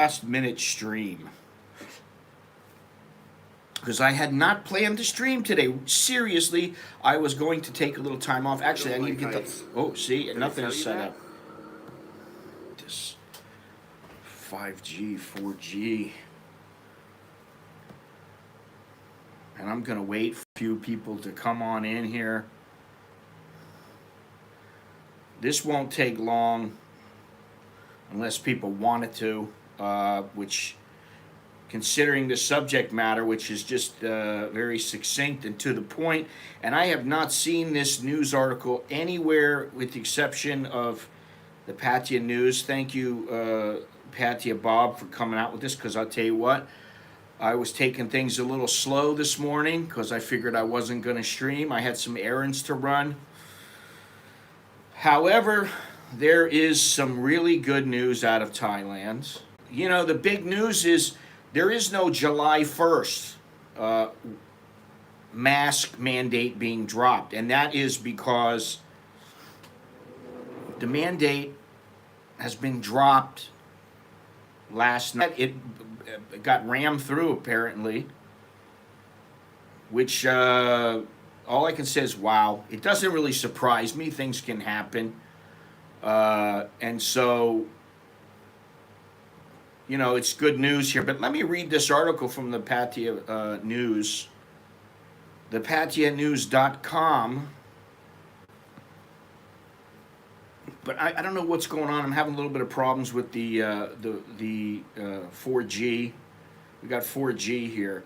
last minute stream because I had not planned to stream today. Seriously, I was going to take a little time off. Actually, I need to get the. Oh, see, nothing is set up. This 5G, 4G. And I'm going to wait for a few people to come on in here. This won't take long unless people want it to, which, considering the subject matter, which is just very succinct and to the point, and I have not seen this news article anywhere with the exception of the Patia News. Thank you, Patia Bob, for coming out with this, because I'll tell you what, I was taking things a little slow this morning because I figured I wasn't going to stream. I had some errands to run. However, there is some really good news out of Thailand. You know, the big news is there is no July 1st mask mandate being dropped. And that is because the mandate has been dropped last night. It got rammed through, apparently, which all I can say is, wow. It doesn't really surprise me. Things can happen. And so, you know, it's good news here. But let me read this article from the Patia News. The PatiaNews.com. But I don't know what's going on. I'm having a little bit of problems with the 4G. We got 4G here.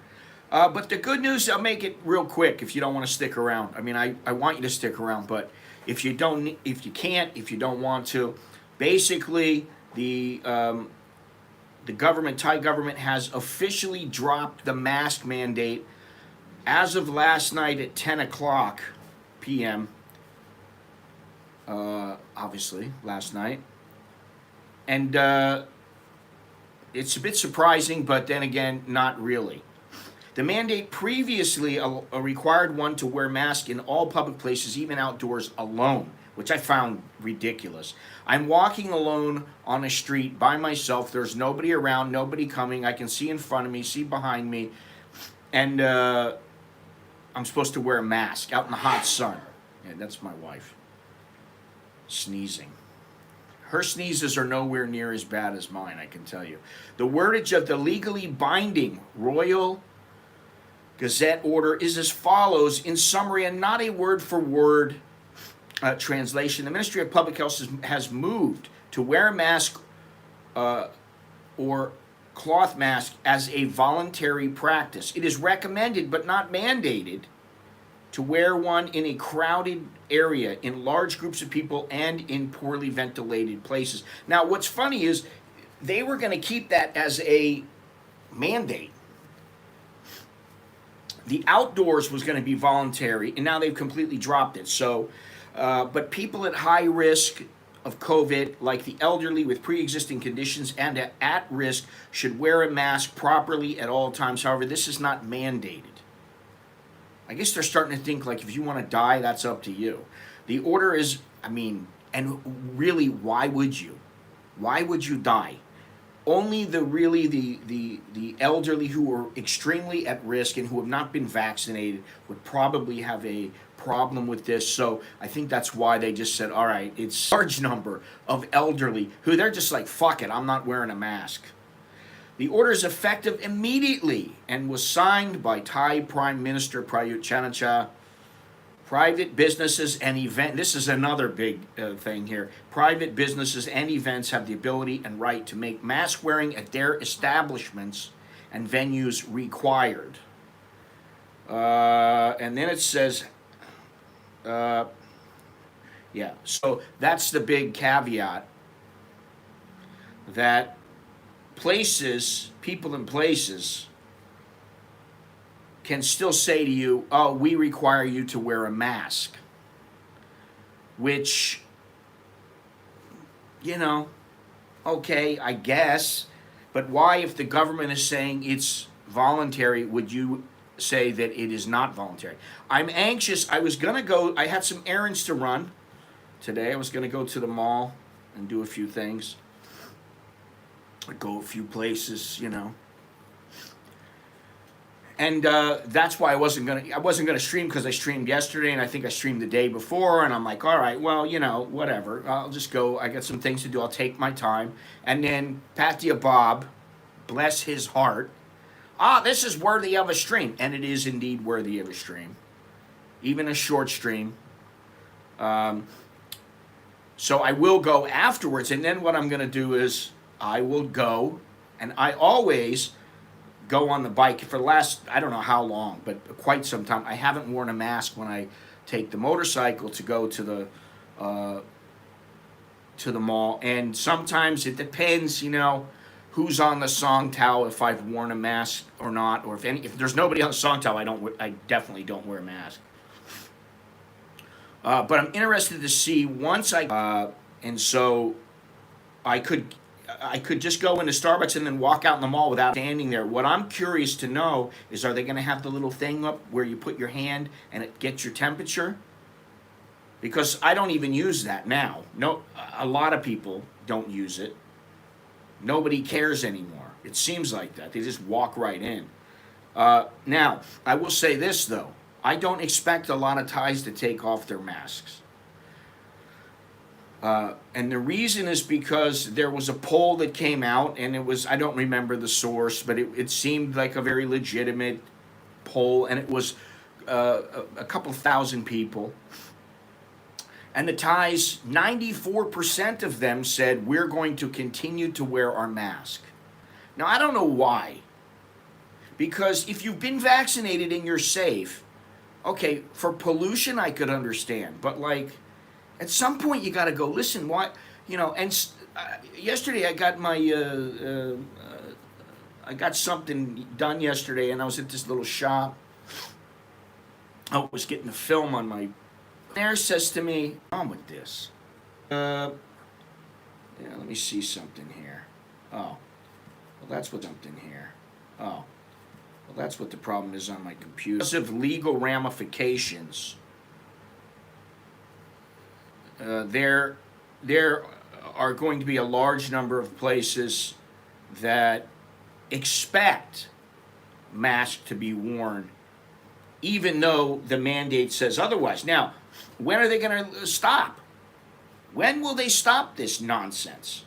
But the good news, I'll make it real quick if you don't want to stick around. I mean, I want you to stick around, but if you don't, if you can't, if you don't want to, basically the government, Thai government, has officially dropped the mask mandate as of last night at 10 o'clock p.m. Obviously, last night. And it's a bit surprising, but then again, not really. The mandate previously required one to wear masks in all public places, even outdoors, alone, which I found ridiculous. I'm walking alone on a street by myself. There's nobody around, nobody coming. I can see in front of me, see behind me, and I'm supposed to wear a mask out in the hot sun. Yeah, that's my wife. Sneezing. Her sneezes are nowhere near as bad as mine, I can tell you. The wordage of the legally binding Royal Gazette order is as follows, in summary, and not a word-for-word translation. The Ministry of Public Health has moved to wear a mask or cloth mask as a voluntary practice. It is recommended, but not mandated, to wear one in a crowded area, in large groups of people, and in poorly ventilated places. Now, what's funny is they were going to keep that as a mandate. The outdoors was going to be voluntary, and now they've completely dropped it. So, but people at high risk of COVID, like the elderly with pre-existing conditions and at risk, should wear a mask properly at all times. However, this is not mandated. I guess they're starting to think, like, if you want to die, that's up to you. The order is, I mean, and really, why would you? Why would you die? Only the elderly who are extremely at risk and who have not been vaccinated would probably have a problem with this. So I think that's why they just said, all right, it's a large number of elderly who they're just like, fuck it, I'm not wearing a mask. The order is effective immediately and was signed by Thai Prime Minister Prayut Chan-o-cha. Private businesses and events, this is another big thing here. Private businesses and events have the ability and right to make mask wearing at their establishments and venues required. And then it says, yeah, so that's the big caveat, that places, people in places, can still say to you, oh, we require you to wear a mask. Which, you know, okay, I guess. But why, if the government is saying it's voluntary, would you say that it is not voluntary? I'm anxious. I was going to go, I had some errands to run today. I was going to go to the mall and do a few things. I go a few places, you know. And that's why I wasn't gonna stream, because I streamed yesterday and I think I streamed the day before, and I'm like, all right, well, you know, whatever. I'll just go. I got some things to do. I'll take my time. And then Patia Bob, bless his heart, this is worthy of a stream, and it is indeed worthy of a stream, even a short stream. So I will go afterwards, and then what I'm gonna do is I will go, and I always go on the bike for the last, I don't know how long, but quite some time. I haven't worn a mask when I take the motorcycle to go to the mall, and sometimes it depends, you know, who's on the song towel, if I've worn a mask or not, or if there's nobody on the song towel, I definitely don't wear a mask. But I'm interested to see once and so I could just go into Starbucks and then walk out in the mall without standing there. What I'm curious to know is, are they going to have the little thing up where you put your hand and it gets your temperature? Because I don't even use that now. No, a lot of people don't use it. Nobody cares anymore. It seems like that. They just walk right in. Now, I will say this, though. I don't expect a lot of Thais to take off their masks. And the reason is because there was a poll that came out, and it was, I don't remember the source, but it seemed like a very legitimate poll, and it was a couple thousand people. And the Thais, 94% of them said, we're going to continue to wear our mask. Now, I don't know why. Because if you've been vaccinated and you're safe, okay, for pollution, I could understand. But, like, at some point, you got to go, listen, what, you know, and yesterday I got my, I got something done yesterday, and I was at this little shop. I was getting the film on my, there says to me, on with this. Yeah, let me see something here. Oh, well, that's what something here. Oh, well, that's what the problem is on my computer. Because of legal ramifications, there are going to be a large number of places that expect masks to be worn, even though the mandate says otherwise. Now, when are they going to stop? When will they stop this nonsense?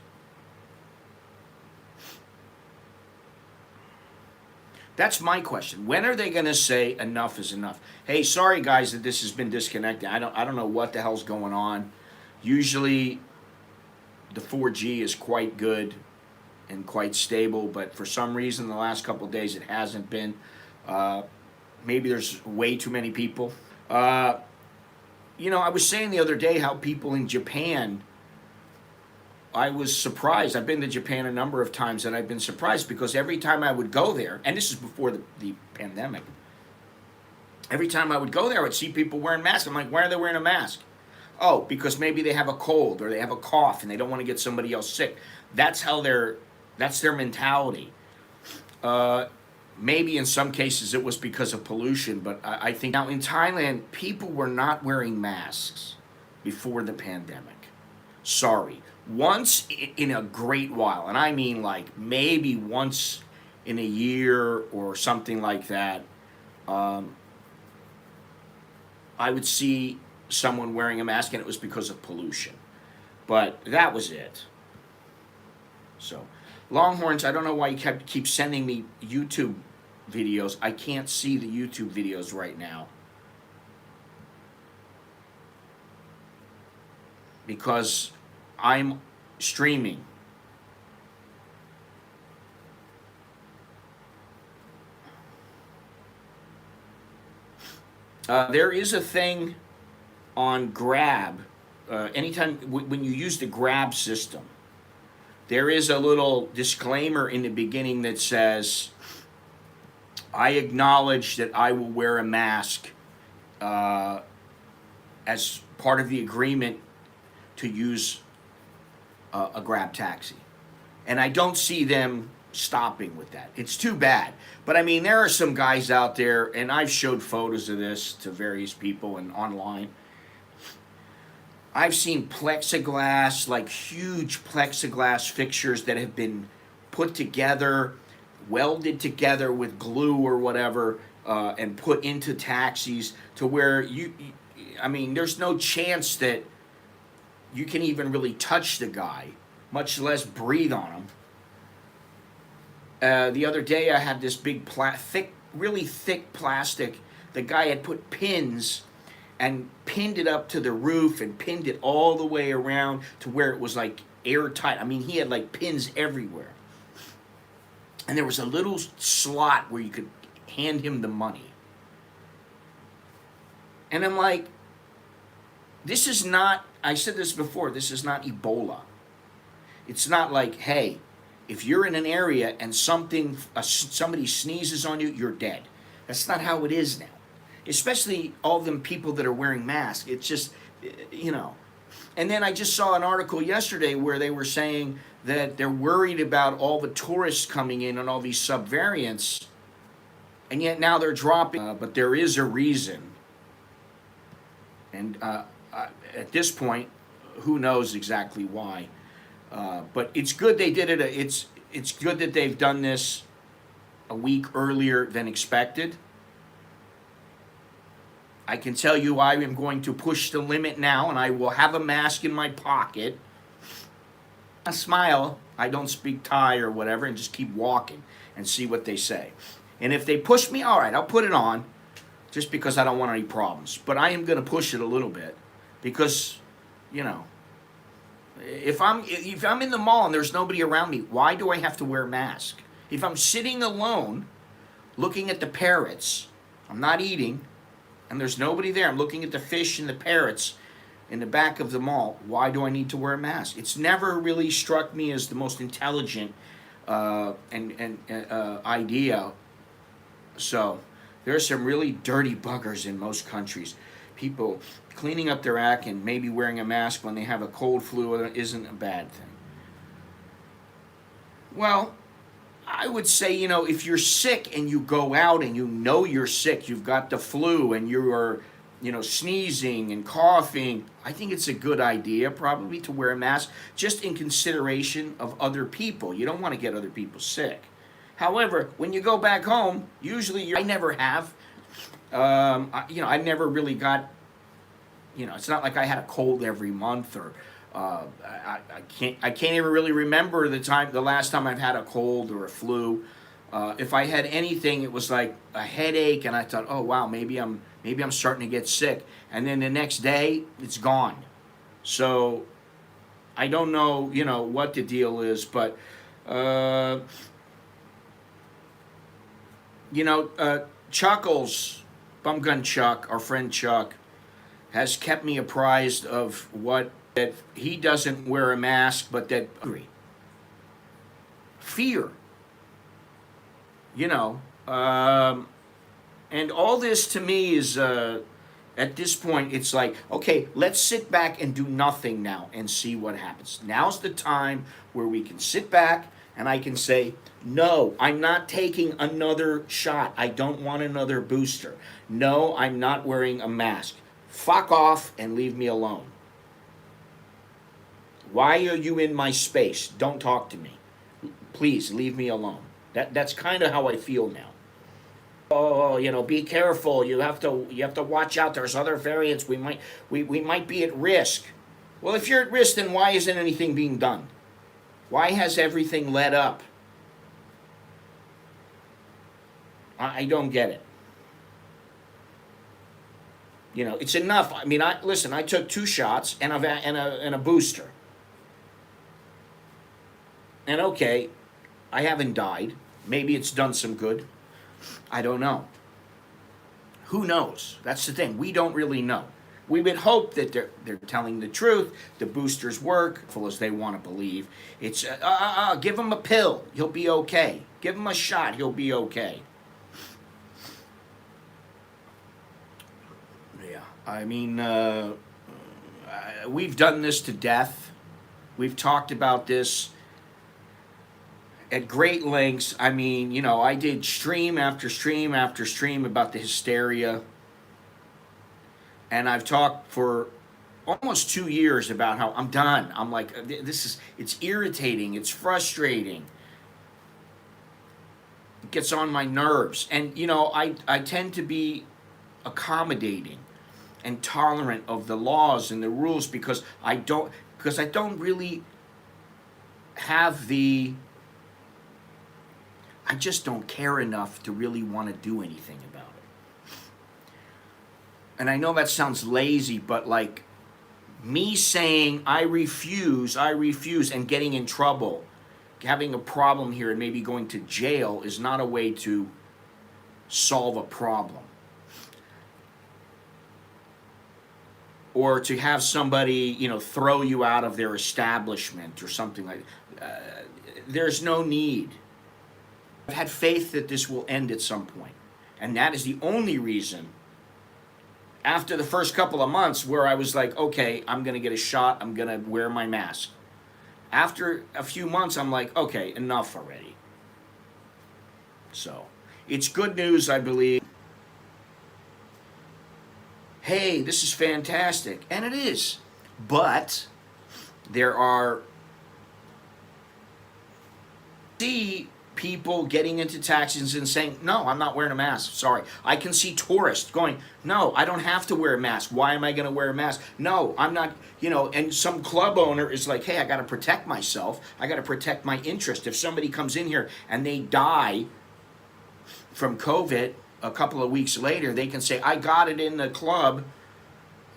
That's my question. When are they going to say enough is enough? Hey, sorry guys that this has been disconnected. I don't know what the hell's going on. Usually the 4G is quite good and quite stable, but for some reason the last couple of days it hasn't been. Maybe there's way too many people. You know, I was saying the other day how people in Japan, I was surprised. I've been to Japan a number of times, and I've been surprised because every time I would go there, and this is before the pandemic, every time I would go there, I would see people wearing masks. I'm like, why are they wearing a mask? Oh, because maybe they have a cold or they have a cough and they don't want to get somebody else sick. That's their mentality. Maybe in some cases it was because of pollution, but I think now in Thailand, people were not wearing masks before the pandemic. Sorry. Once in a great while, and I mean like maybe once in a year or something like that, I would see someone wearing a mask, and it was because of pollution. But that was it. So, Longhorns, I don't know why you keep sending me YouTube videos. I can't see the YouTube videos right now because I'm streaming. There is a thing on Grab. Anytime when you use the Grab system, there is a little disclaimer in the beginning that says, I acknowledge that I will wear a mask as part of the agreement to use a Grab taxi. And I don't see them stopping with that. It's too bad. But I mean, there are some guys out there, and I've showed photos of this to various people and online. I've seen plexiglass, like huge plexiglass fixtures that have been put together, welded together with glue or whatever, and put into taxis to where I mean, there's no chance that you can even really touch the guy, much less breathe on him. The other day, I had this big, really thick plastic. The guy had put pins and pinned it up to the roof and pinned it all the way around to where it was like airtight. I mean, he had like pins everywhere. And there was a little slot where you could hand him the money. And I'm like, this is not, I said this before, this is not Ebola. It's not like, hey, if you're in an area and somebody sneezes on you, you're dead. That's not how it is now. Especially all them people that are wearing masks. It's just, you know. And then I just saw an article yesterday where they were saying that they're worried about all the tourists coming in and all these subvariants. And yet now they're dropping. But there is a reason. And at this point, who knows exactly why. But it's good they did it. It's good that they've done this a week earlier than expected. I can tell you I am going to push the limit now, and I will have a mask in my pocket. I smile. I don't speak Thai or whatever, and just keep walking and see what they say. And if they push me, all right, I'll put it on, just because I don't want any problems. But I am going to push it a little bit because, you know, if I'm in the mall and there's nobody around me, why do I have to wear a mask? If I'm sitting alone, looking at the parrots, I'm not eating, and there's nobody there, I'm looking at the fish and the parrots in the back of the mall, why do I need to wear a mask? It's never really struck me as the most intelligent idea. So there's some really dirty buggers in most countries. People cleaning up their act and maybe wearing a mask when they have a cold flu isn't a bad thing. Well, I would say, you know, if you're sick and you go out and you know you're sick, you've got the flu and you are, you know, sneezing and coughing, I think it's a good idea probably to wear a mask just in consideration of other people. You don't want to get other people sick. However, when you go back home, usually I never have. I never really got, it's not like I had a cold every month or I can't even really remember the last time I've had a cold or a flu. If I had anything, it was like a headache, and I thought, oh wow, maybe I'm starting to get sick, and then the next day it's gone. So I don't know, what the deal is, but Chuckles, Bumgun Chuck, our friend Chuck, has kept me apprised of that he doesn't wear a mask, but that fear, and all this to me is, at this point, it's like, okay, let's sit back and do nothing now and see what happens. Now's the time where we can sit back and I can say, no, I'm not taking another shot. I don't want another booster. No, I'm not wearing a mask. Fuck off and leave me alone. Why are you in my space? Don't talk to me. Please leave me alone. That's kind of how I feel now. Oh, be careful. You have to watch out. There's other variants. We might be at risk. Well, if you're at risk, then why isn't anything being done? Why has everything let up? I don't get it. It's enough. I mean, I took 2 shots and a booster. And okay, I haven't died. Maybe it's done some good. I don't know. Who knows? That's the thing. We don't really know. We would hope that they're telling the truth. The boosters work, full as they want to believe. It's give him a pill, he'll be okay. Give him a shot, he'll be okay. Yeah, I mean, we've done this to death. We've talked about this at great lengths. I mean, I did stream after stream after stream about the hysteria. And I've talked for almost 2 years about how I'm done. I'm like, it's irritating, it's frustrating. It gets on my nerves. And, you know, I tend to be accommodating and tolerant of the laws and the rules because I don't really have the I just don't care enough to really want to do anything about it. And I know that sounds lazy, but like me saying I refuse, and getting in trouble, having a problem here and maybe going to jail is not a way to solve a problem. Or to have somebody, you know, throw you out of their establishment or something like that. There's no need. I've had faith that this will end at some point. And that is the only reason, after the first couple of months where I was like, okay, I'm going to get a shot, I'm going to wear my mask. After a few months, I'm like, okay, enough already. So, it's good news, I believe. Hey, this is fantastic. And it is. But there are people getting into taxis and saying, no, I'm not wearing a mask. Sorry. I can see tourists going, no, I don't have to wear a mask. Why am I going to wear a mask? No, I'm not, you know, and some club owner is like, hey, I got to protect myself. I got to protect my interest. If somebody comes in here and they die from COVID, a couple of weeks later, they can say, I got it in the club,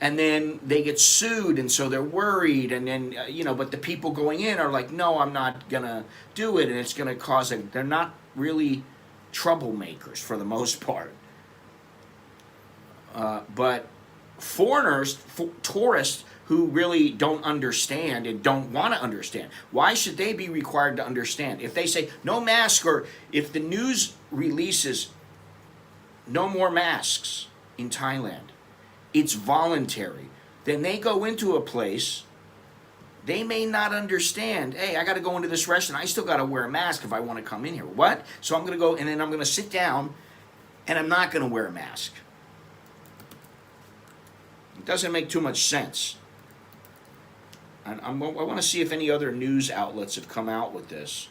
and then they get sued, and so they're worried, and then, you know, but the people going in are like, no, I'm not going to do it, and it's going to cause they're not really troublemakers for the most part. But foreigners, tourists who really don't understand and don't want to understand, why should they be required to understand? If they say no mask, or if the news releases no more masks in Thailand, it's voluntary, then they go into a place, they may not understand, hey, I got to go into this restaurant, I still got to wear a mask if I want to come in here. What? So I'm going to go, and then I'm going to sit down, and I'm not going to wear a mask. It doesn't make too much sense. And I want to see if any other news outlets have come out with this.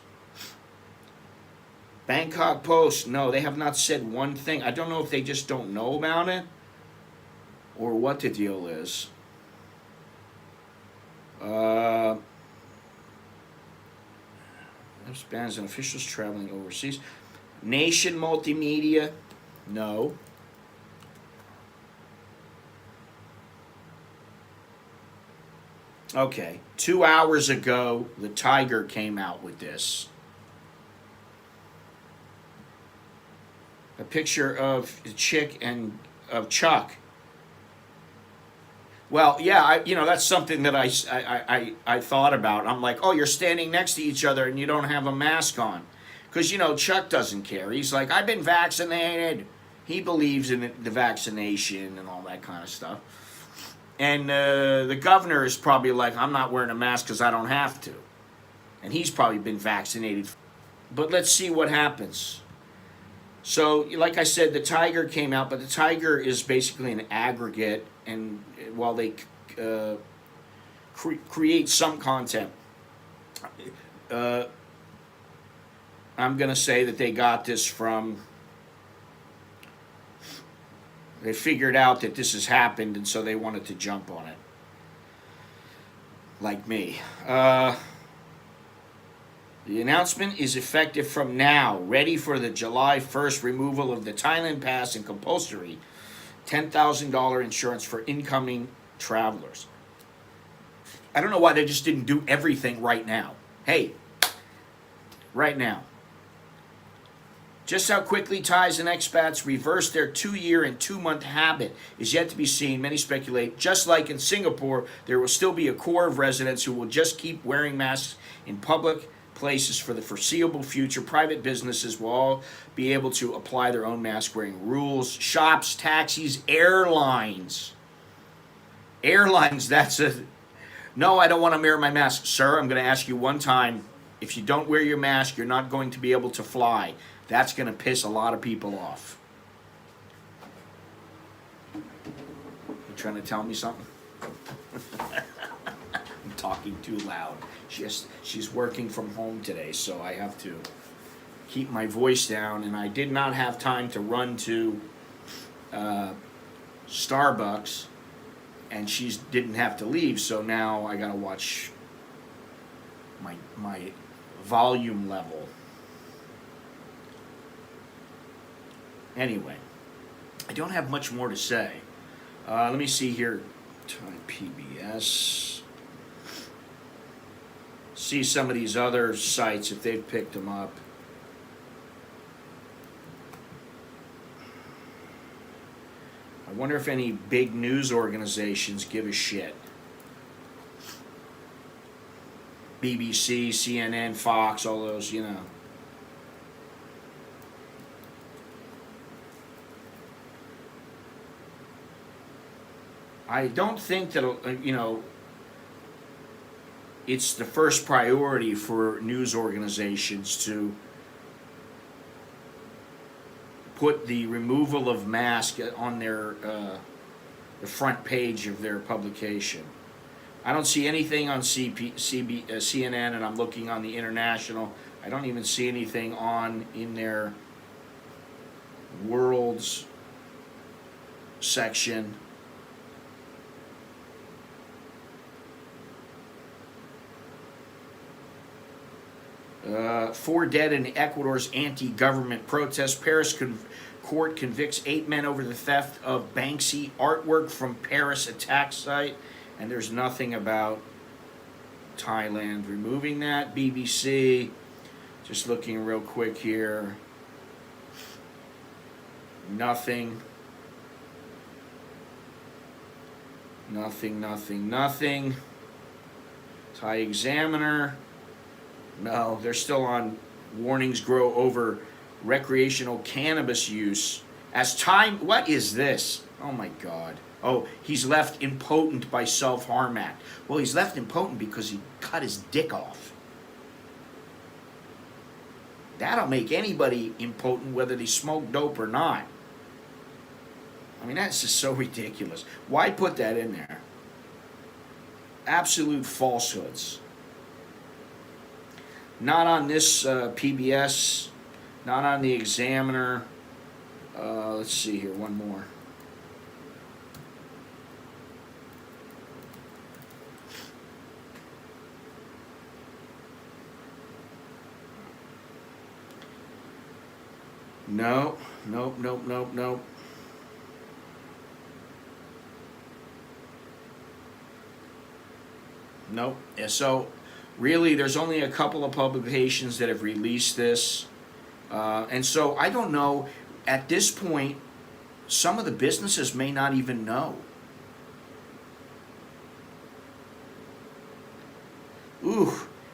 Bangkok Post, no, they have not said one thing. I don't know if they just don't know about it or what the deal is. Bans on officials traveling overseas. Nation Multimedia, no. Okay, 2 hours ago, the Tiger came out with this. A picture of the chick and of Chuck. Well, yeah, that's something that I thought about. I'm like, oh, you're standing next to each other and you don't have a mask on. Because, Chuck doesn't care. He's like, I've been vaccinated. He believes in the vaccination and all that kind of stuff. And the governor is probably like, I'm not wearing a mask because I don't have to. And he's probably been vaccinated. But let's see what happens. So, like I said, the Tiger came out, but the Tiger is basically an aggregate, and while they create some content, I'm going to say that they got this from, they figured out that this has happened, and so they wanted to jump on it, like me. The announcement is effective from now, ready for the July 1st removal of the Thailand pass and compulsory $10,000 insurance for incoming travelers. I don't know why they just didn't do everything right now. Hey, right now. Just how quickly Thais and expats reverse their 2-year and 2-month habit is yet to be seen. Many speculate, just like in Singapore, there will still be a core of residents who will just keep wearing masks in public places for the foreseeable future. Private businesses will all be able to apply their own mask wearing rules. Shops, taxis, airlines. Airlines, no, I don't want to wear my mask. Sir, I'm going to ask you one time, if you don't wear your mask, you're not going to be able to fly. That's going to piss a lot of people off. You trying to tell me something? I'm talking too loud. She's working from home today, so I have to keep my voice down, and I did not have time to run to Starbucks, and she didn't have to leave, so now I gotta watch my volume level. Anyway, I don't have much more to say. Let me see here. Time PBS. See some of these other sites if they've picked them up. I wonder if any big news organizations give a shit. BBC, CNN, Fox, all those, you know. I don't think that, you know, it's the first priority for news organizations to put the removal of masks on their the front page of their publication. I don't see anything on CNN, and I'm looking on the international. I don't even see anything in their worlds section. Four dead in Ecuador's anti-government protest. Paris court convicts 8 men over the theft of Banksy artwork from Paris attack site. And there's nothing about Thailand removing that. BBC, just looking real quick here. Nothing. Nothing. Thai Examiner. No, they're still on warnings grow over recreational cannabis use. As time, what is this? Oh my God. Oh, he's left impotent by self-harm act. Well, he's left impotent because he cut his dick off. That'll make anybody impotent whether they smoke dope or not. I mean, that's just so ridiculous. Why put that in there? Absolute falsehoods. Not on this PBS, not on the Examiner. Let's see here, one more. Nope. Nope. Yeah, so really, there's only a couple of publications that have released this. And so I don't know, at this point, some of the businesses may not even know. Ooh,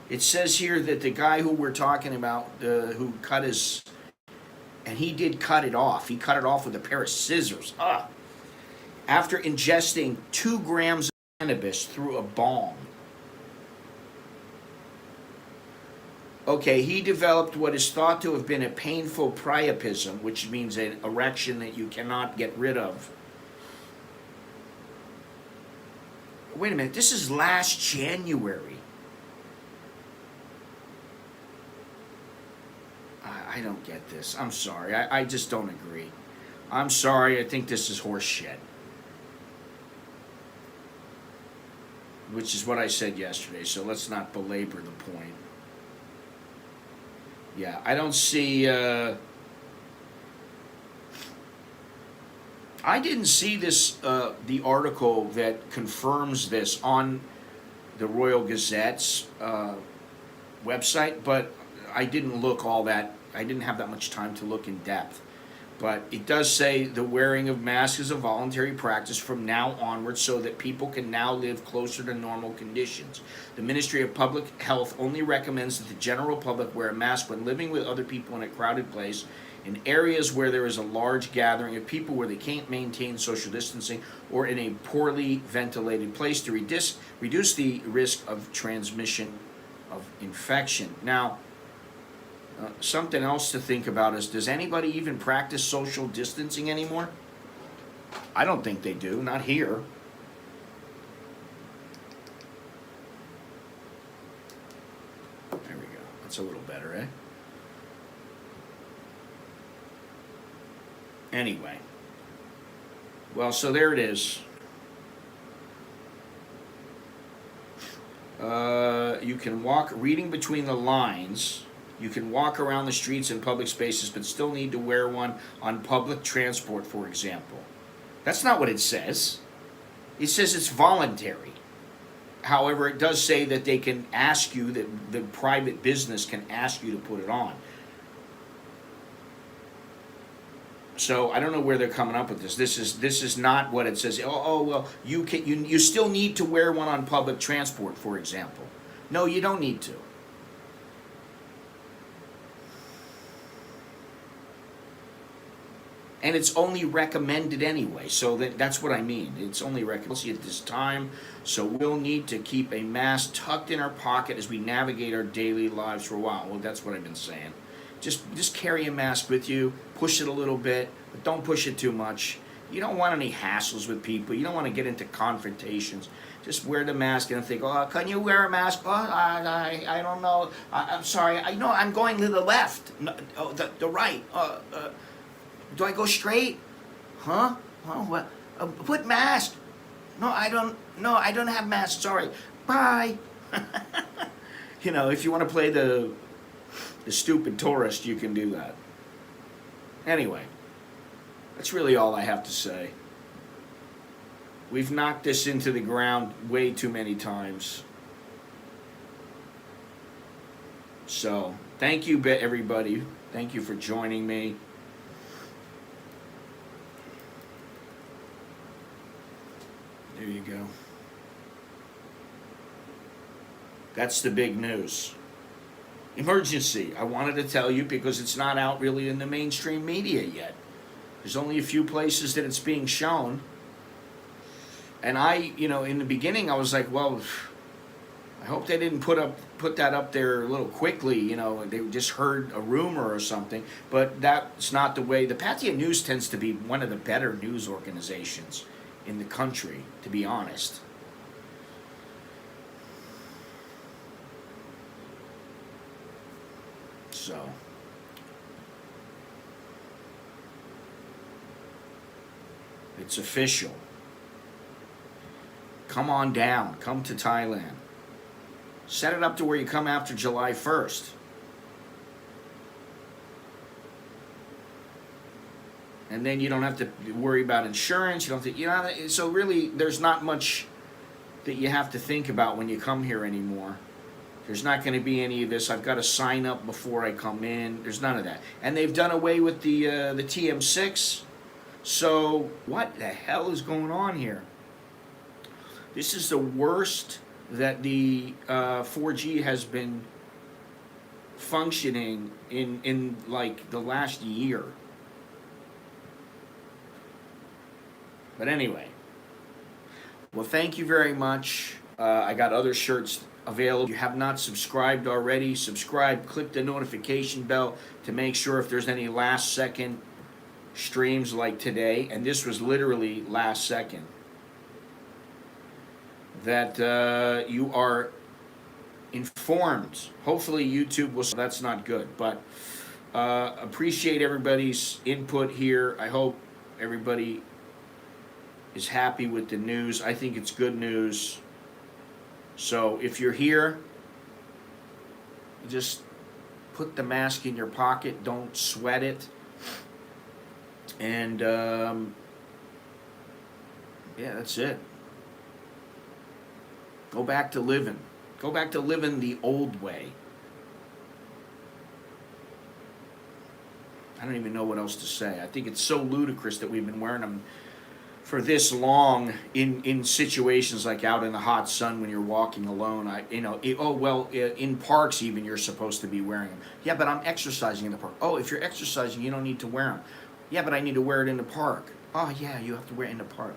it says here that the guy who we're talking about, who cut his, and he did cut it off. He cut it off with a pair of scissors. After ingesting 2 grams of cannabis through a bong. Okay, he developed what is thought to have been a painful priapism, which means an erection that you cannot get rid of. Wait a minute, this is last January. I don't get this. I'm sorry. I just don't agree. I'm sorry. I think this is horse shit. Which is what I said yesterday, so let's not belabor the point. Yeah, I don't see... I didn't see this, the article that confirms this on the Royal Gazette's website, but I didn't look all that... I didn't have that much time to look in depth. But it does say the wearing of masks is a voluntary practice from now onward so that people can now live closer to normal conditions. The Ministry of Public Health only recommends that the general public wear a mask when living with other people in a crowded place, in areas where there is a large gathering of people where they can't maintain social distancing, or in a poorly ventilated place to reduce the risk of transmission of infection. Now, something else to think about is, does anybody even practice social distancing anymore? I don't think they do, not here. There we go. That's a little better, eh? Anyway, well, so there it is. You can walk, reading between the lines, you can walk around the streets and public spaces, but still need to wear one on public transport, for example. That's not what it says. It says it's voluntary. However, it does say that they can ask you, that the private business can ask you to put it on. So I don't know where they're coming up with this. This is not what it says. Well, you still need to wear one on public transport, for example. No, you don't need to. And it's only recommended anyway, so that's what I mean. It's only recommended at this time, so we'll need to keep a mask tucked in our pocket as we navigate our daily lives for a while. Well, that's what I've been saying. Just carry a mask with you, push it a little bit, but don't push it too much. You don't want any hassles with people. You don't want to get into confrontations. Just wear the mask and think, oh, can you wear a mask? Oh, I don't know. I'm sorry. I know I'm going to the left. No, oh, the right. Do I go straight? Huh? Oh, well, put mask. No, I don't. No, I don't have mask. Sorry. Bye. You know, if you want to play the stupid tourist, you can do that. Anyway, that's really all I have to say. We've knocked this into the ground way too many times. So, thank you, everybody. Thank you for joining me. There you go. That's the big news. Emergency. I wanted to tell you because it's not out really in the mainstream media yet. There's only a few places that it's being shown. And in the beginning I was like, well, I hope they didn't put that up there a little quickly, they just heard a rumor or something. But that's not the way. The Pattaya News tends to be one of the better news organizations in the country, to be honest. So, it's official. Come on down. Come to Thailand. Set it up to where you come after July 1st. And then you don't have to worry about insurance. You don't have to, so really there's not much that you have to think about when you come here anymore. There's not going to be any of this. I've got to sign up before I come in. There's none of that. And they've done away with the TM6. So what the hell is going on here? This is the worst that the 4G has been functioning in like the last year. But anyway, well, thank you very much. I got other shirts available. If you have not subscribed already, subscribe. Click the notification bell to make sure if there's any last second streams like today, and this was literally last second, that you are informed. Hopefully YouTube will. That's not good, but appreciate everybody's input here. I hope everybody is happy with the news. I think it's good news. So if you're here, just put the mask in your pocket. Don't sweat it. And yeah, that's it. Go back to living. Go back to living the old way. I don't even know what else to say. I think it's so ludicrous that we've been wearing them for this long in situations like out in the hot sun when you're walking alone. In parks even you're supposed to be wearing them. Yeah, but I'm exercising in the park. Oh, if you're exercising, you don't need to wear them. Yeah, but I need to wear it in the park. Oh, yeah, you have to wear it in the park.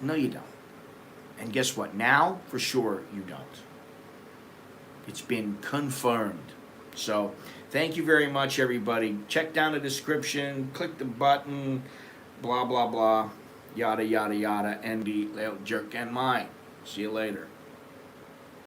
No, you don't. And guess what? Now, for sure, you don't. It's been confirmed. So, thank you very much, everybody. Check down the description. Click the button. Blah, blah, blah. Yada, yada, yada. And the jerk and mine. See you later.